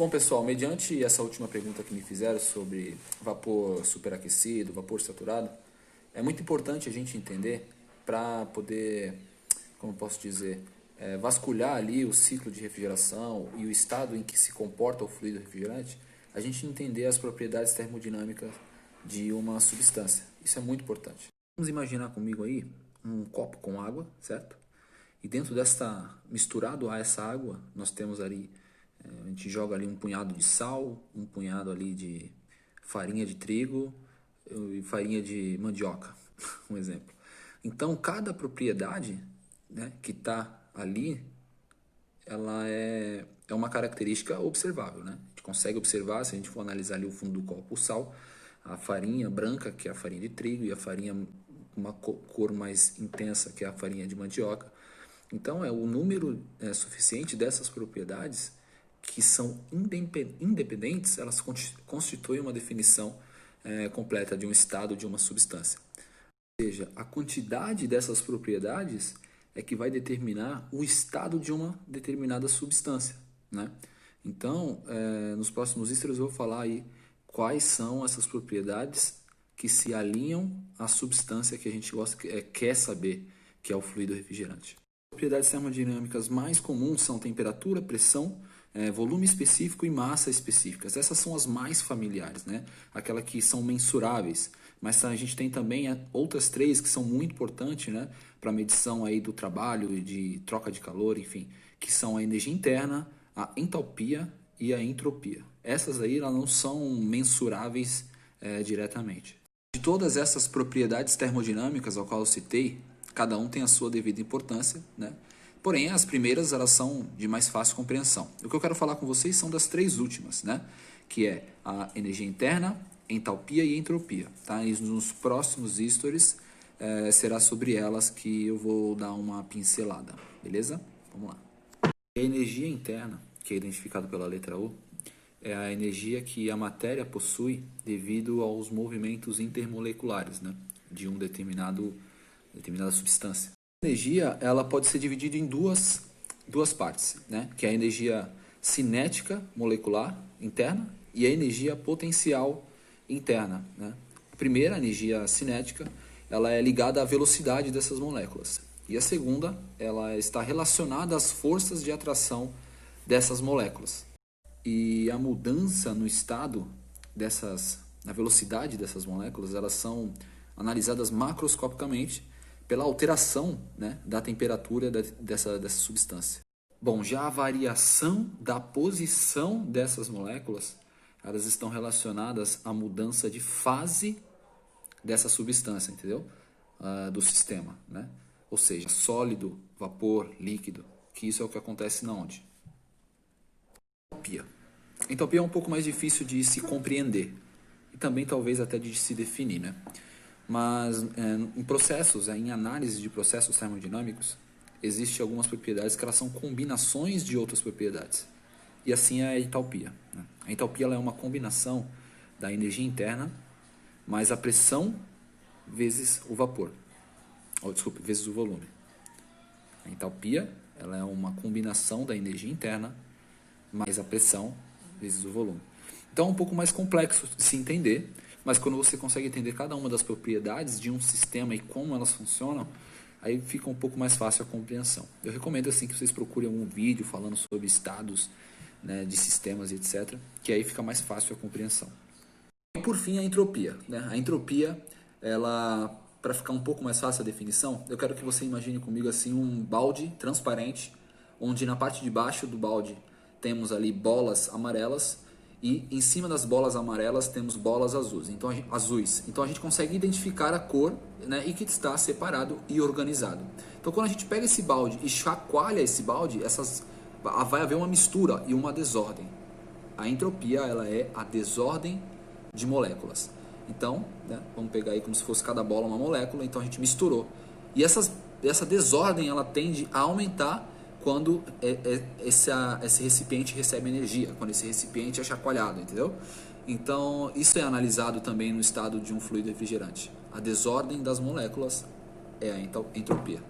Bom, pessoal, mediante essa última pergunta que me fizeram sobre vapor superaquecido, vapor saturado, é muito importante a gente entender para poder, como posso dizer, vasculhar ali o ciclo de refrigeração e o estado em que se comporta o fluido refrigerante, a gente entender as propriedades termodinâmicas de uma substância. Isso é muito importante. Vamos imaginar comigo aí um copo com água, certo? E dentro desta, misturado a essa água, nós temos ali, a gente joga ali um punhado de sal, um punhado ali de farinha de trigo e farinha de mandioca, um exemplo. Então, cada propriedade, né, que está ali, ela é uma característica observável, né? A gente consegue observar, se a gente for analisar ali o fundo do copo, o sal, a farinha branca, que é a farinha de trigo, e a farinha com uma cor mais intensa, que é a farinha de mandioca. Então, o número suficiente dessas propriedades que são independentes, elas constituem uma definição completa de um estado de uma substância. Ou seja, a quantidade dessas propriedades é que vai determinar o estado de uma determinada substância, né? Então, nos próximos extras eu vou falar aí quais são essas propriedades que se alinham à substância que a gente quer saber, que é o fluido refrigerante. As propriedades termodinâmicas mais comuns são temperatura, pressão, volume específico e massa específicas. Essas são as mais familiares, né? Aquelas que são mensuráveis. Mas a gente tem também outras três que são muito importantes, né? Para medição aí do trabalho e de troca de calor, enfim, que são a energia interna, a entalpia e a entropia. Essas aí elas não são mensuráveis diretamente. De todas essas propriedades termodinâmicas ao qual eu citei, cada um tem a sua devida importância, né? Porém, as primeiras elas são de mais fácil compreensão. O que eu quero falar com vocês são das três últimas, né? Que é a energia interna, entalpia e entropia. Tá? E nos próximos stories será sobre elas que eu vou dar uma pincelada, beleza? Vamos lá. A energia interna, que é identificada pela letra U, é a energia que a matéria possui devido aos movimentos intermoleculares, né? De uma determinada substância. A energia ela pode ser dividida em duas partes, né? Que é a energia cinética molecular interna e a energia potencial interna, né? A primeira, a energia cinética, ela é ligada à velocidade dessas moléculas. E a segunda, ela está relacionada às forças de atração dessas moléculas. E a mudança no estado na velocidade dessas moléculas, elas são analisadas macroscopicamente pela alteração, né, da temperatura dessa substância. Bom, já a variação da posição dessas moléculas, elas estão relacionadas à mudança de fase dessa substância, entendeu? Do sistema, né? Ou seja, sólido, vapor, líquido, que isso é o que acontece na onde? Entropia. Entropia é um pouco mais difícil de se compreender e também talvez até de se definir, né? Mas em processos, em análise de processos termodinâmicos, existem algumas propriedades que elas são combinações de outras propriedades. E assim é a entalpia, né? A entalpia ela é uma combinação da energia interna mais a pressão vezes o vapor. Vezes o volume. A entalpia ela é uma combinação da energia interna mais a pressão vezes o volume. Então é um pouco mais complexo de se entender, mas quando você consegue entender cada uma das propriedades de um sistema e como elas funcionam, aí fica um pouco mais fácil a compreensão. Eu recomendo assim que vocês procurem algum vídeo falando sobre estados, né, de sistemas e etc, que aí fica mais fácil a compreensão. E por fim a entropia, né? A entropia, ela, para ficar um pouco mais fácil a definição, eu quero que você imagine comigo assim um balde transparente, onde na parte de baixo do balde temos ali bolas amarelas e em cima das bolas amarelas temos bolas azuis. Então a gente consegue identificar a cor, né, e que está separado e organizado. Então quando a gente pega esse balde e chacoalha esse balde, vai haver uma mistura e uma desordem. A entropia ela é a desordem de moléculas. Então, né, vamos pegar aí como se fosse cada bola uma molécula, então a gente misturou. E essa desordem ela tende a aumentar quando esse recipiente recebe energia, quando esse recipiente é chacoalhado, entendeu? Então, isso é analisado também no estado de um fluido refrigerante. A desordem das moléculas é a entropia.